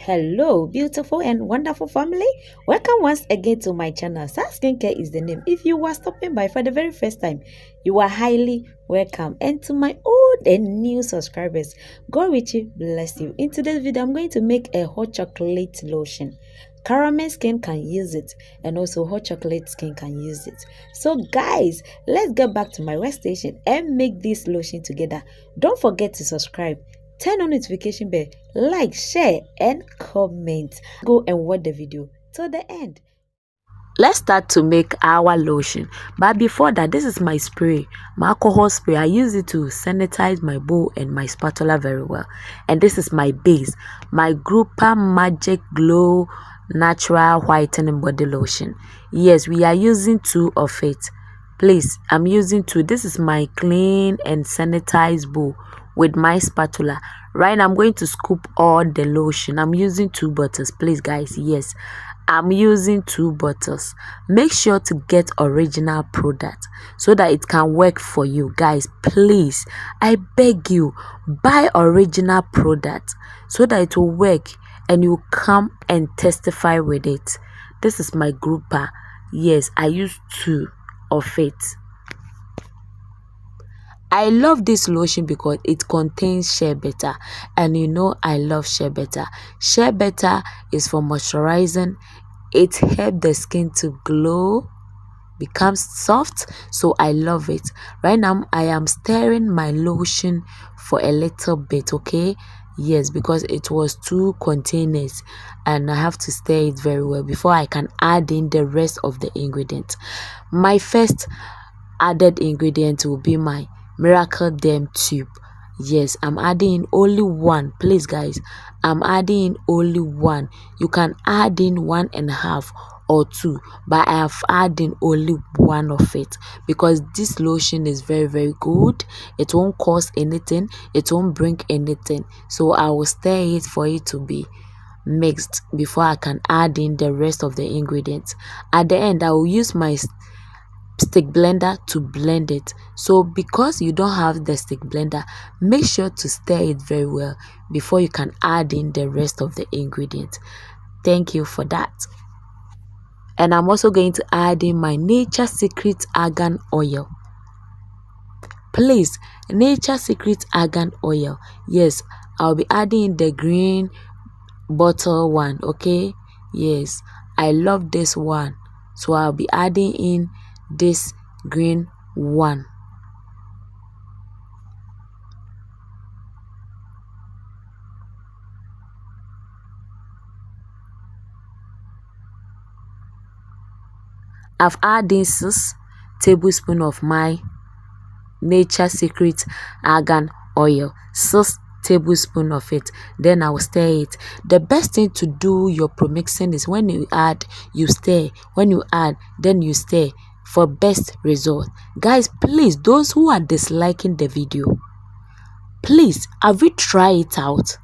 Hello, beautiful and wonderful family. Welcome once again to my channel. Sas Skincare is the name. If you are stopping by for the very first time, you are highly welcome. And to my old and new subscribers, God richly bless you. In today's video, I'm going to make a hot chocolate lotion. Caramel skin can use it, and also hot chocolate skin can use it. So guys, let's get back to my workstation and make this lotion together. Don't forget to subscribe, turn on notification bell, like, share and comment. Go and watch the video till the end. Let's start to make our lotion, but before that, this is my spray, my alcohol spray. I use it to sanitize my bowl and my spatula very well. And this is my base, my Grouper Magic Glow Natural Whitening Body Lotion. Yes, we are using 2 of it. Please, I'm using 2. This is my clean and sanitized bowl with my spatula. Right now, I'm going to scoop all the lotion. I'm using 2 bottles. Please, guys, yes, I'm using 2 bottles. Make sure to get original product so that it can work for you. Guys, please, I beg you, buy original product so that it will work and you come and testify with it. This is my Grouper. Yes, I use 2 of it. I love this lotion because it contains shea butter, and you know I love shea butter. Shea butter is for moisturizing. It helps the skin to glow, becomes soft, so I love it. Right now I am stirring my lotion for a little bit, okay? Yes, because it was 2 containers and I have to stir it very well before I can add in the rest of the ingredients. My first added ingredient will be my Miracle Derm tube. Yes, I'm adding in only 1. Please, guys, I'm adding in only 1. You can add in 1.5 or 2, but I have added only 1 of it because this lotion is very good. It won't cause anything, it won't bring anything, so I will stir it for it to be mixed before I can add in the rest of the ingredients. At the end, I will use my stick blender to blend it. So because you don't have the stick blender, make sure to stir it very well before you can add in the rest of the ingredients. Thank you for that. And I'm also going to add in my Nature Secret Argan Oil. Please, Nature Secret Argan Oil. Yes, I'll be adding in the green bottle one, okay? Yes, I love this one, so I'll be adding in this green one. I've added 6 tablespoons of my Nature Secret Argan Oil, 6 tablespoons of it. Then I will stir it. The best thing to do your promixing is when you add, you stir. When you add, then you stir for best result. Guys, please, those who are disliking the video, please, have you tried it out?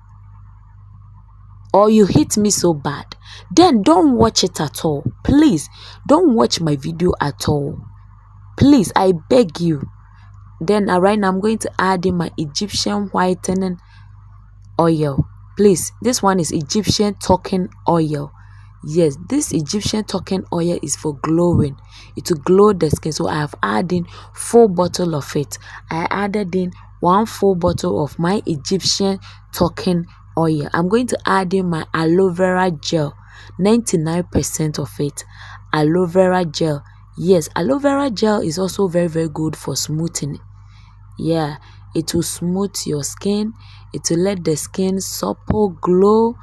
Or you hate me so bad? Then don't watch it at all. Please, don't watch my video at all. Please, I beg you. Then right now I'm going to add in my Egyptian whitening oil. Please, this one is Egyptian talking oil. Yes, this Egyptian talking oil is for glowing. It will glow the skin. So I have added 4 bottles of it. I added in 1 full bottle of my Egyptian talking oil. I'm going to add in my aloe vera gel, 99% of it. Aloe vera gel. Yes, aloe vera gel is also very good for smoothing. Yeah, it will smooth your skin. It will let the skin supple glow.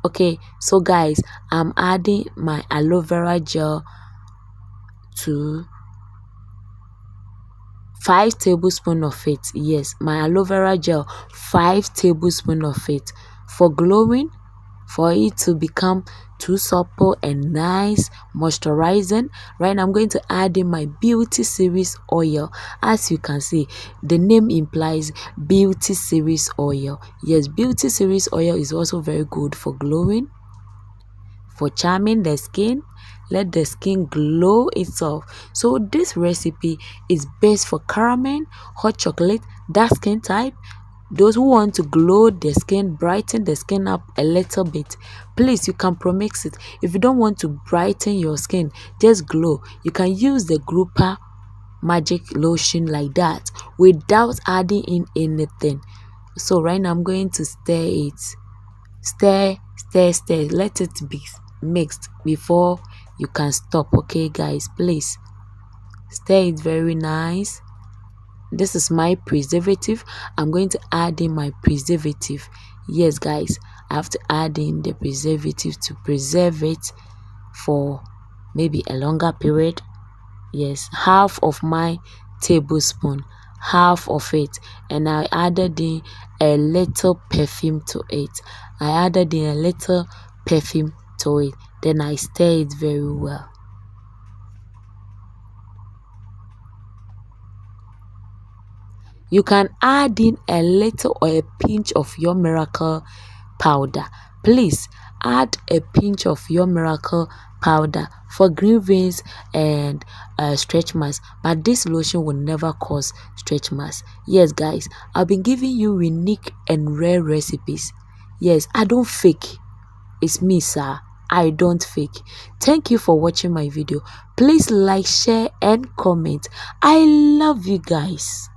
Okay, so guys, I'm adding my aloe vera gel to 5 tablespoons of it. Yes, my aloe vera gel, 5 tablespoons of it for glowing, for it to become too supple and nice, moisturizing. Right now I'm going to add in my Beauty Series oil. As you can see, the name implies Beauty Series oil. Yes, Beauty Series oil is also very good for glowing, for charming the skin, let the skin glow itself. So this recipe is best for caramel, hot chocolate, dark skin type, Those who want to glow the skin, brighten the skin up a little bit, please, you can Promix it. If you don't want to brighten your skin, just glow, you can use the grouper magic lotion like that without adding in anything. So right now I'm going to stir it. Stir, stir, stir. Let it be mixed before you can stop. Okay, guys, please stir it very nice. This is my preservative. I'm going to add in my preservative. Yes, guys, I have to add in the preservative to preserve it for maybe a longer period. Yes, half of my tablespoon, half of it, and I added in a little perfume to it. I added in a little perfume to it. Then I stir it very well. You can add in a little or a pinch of your miracle powder. Please add a pinch of your miracle powder for green veins and stretch marks, but this lotion will never cause stretch marks. Yes, guys, I've been giving you unique and rare recipes. Yes, I don't fake. It's me, sir. I don't fake. Thank you for watching my video. Please like, share and comment. I love you guys.